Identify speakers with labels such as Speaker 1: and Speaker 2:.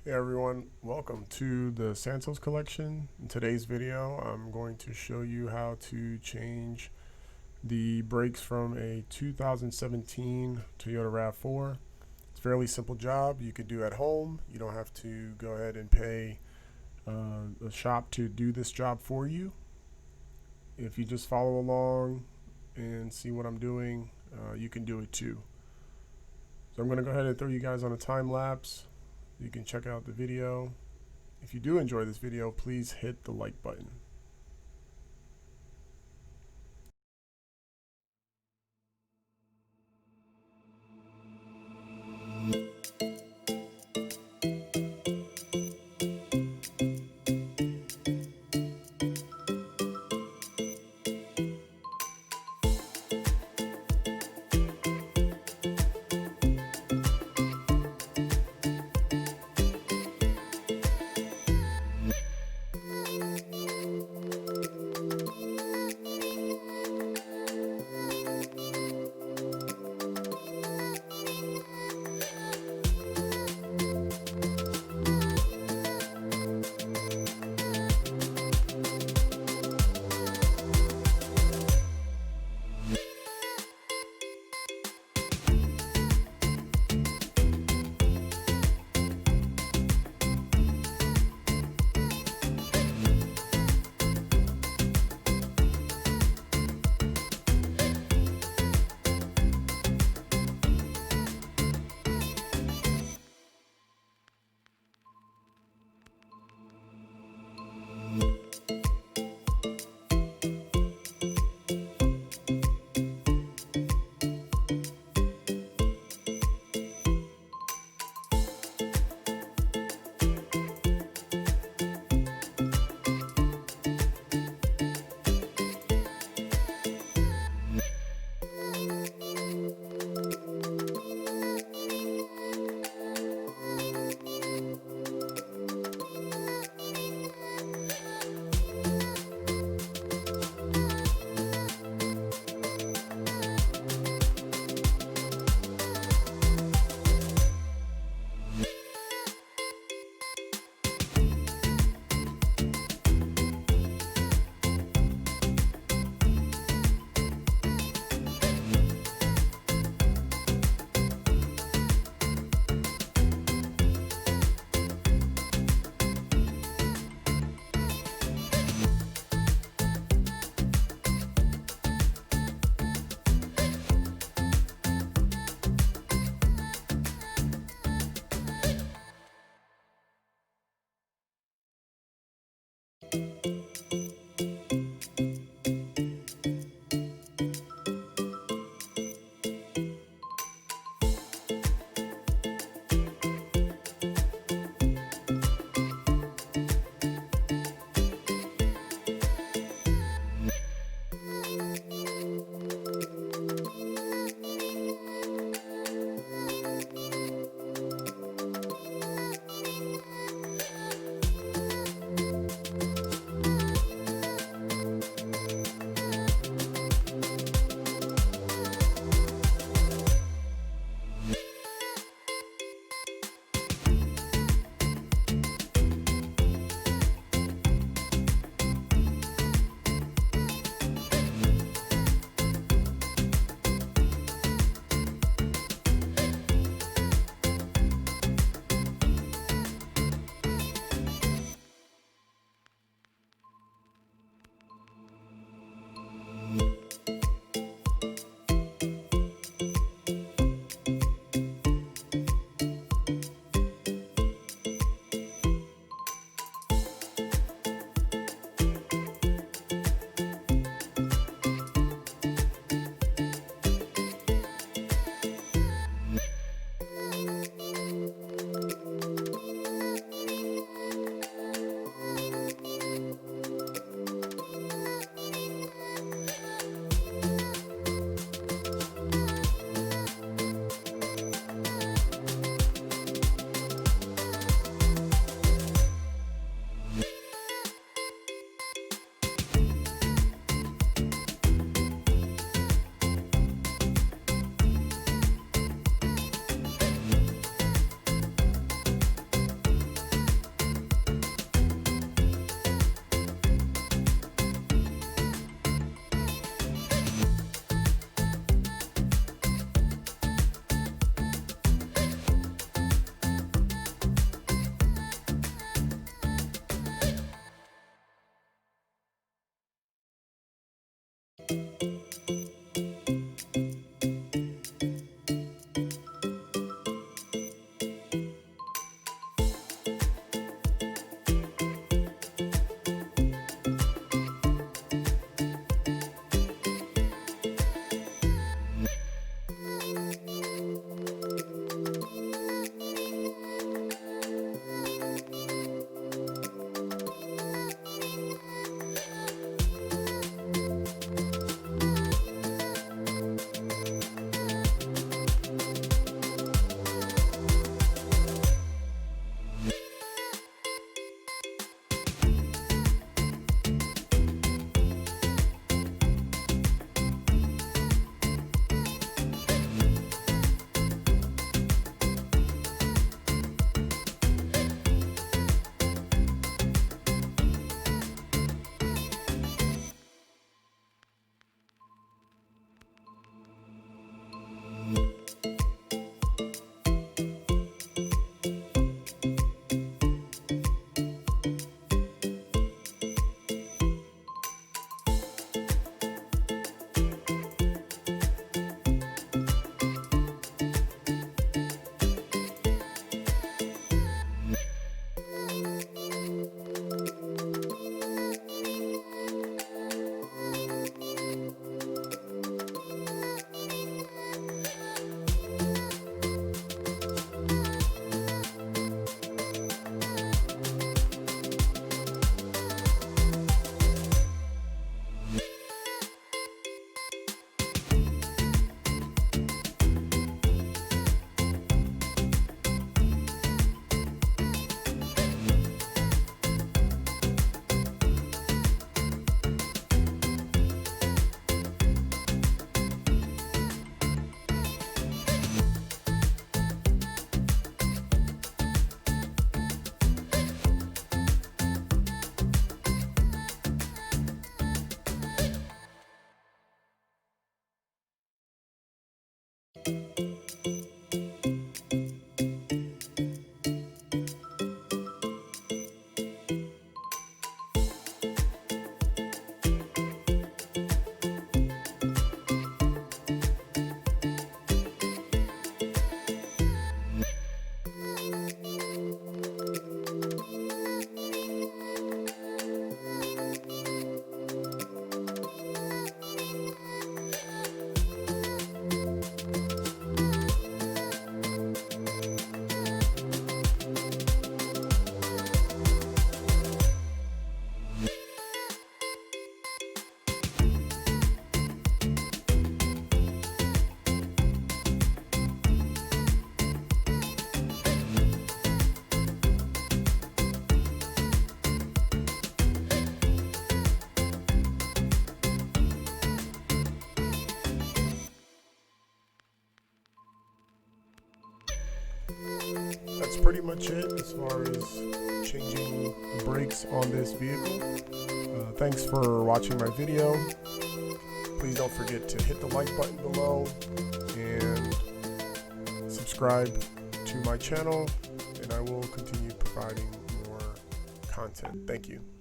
Speaker 1: Hey everyone, welcome to the Santos collection. In today's video, I'm going to show you how to change the brakes from a 2017 Toyota Rav4. It's a fairly simple job you could do at home. You don't have to go ahead and pay a shop to do this job for you. If you just follow along and see what I'm doing, you can do it too. So I'm going to go ahead and throw you guys on a time lapse. You can check out the video. If you do enjoy this video, please hit the like button. That's pretty much it as far as changing the brakes on this vehicle. Thanks for watching my video. Please don't forget to hit the like button below and subscribe to my channel, and I will continue providing more content. Thank you.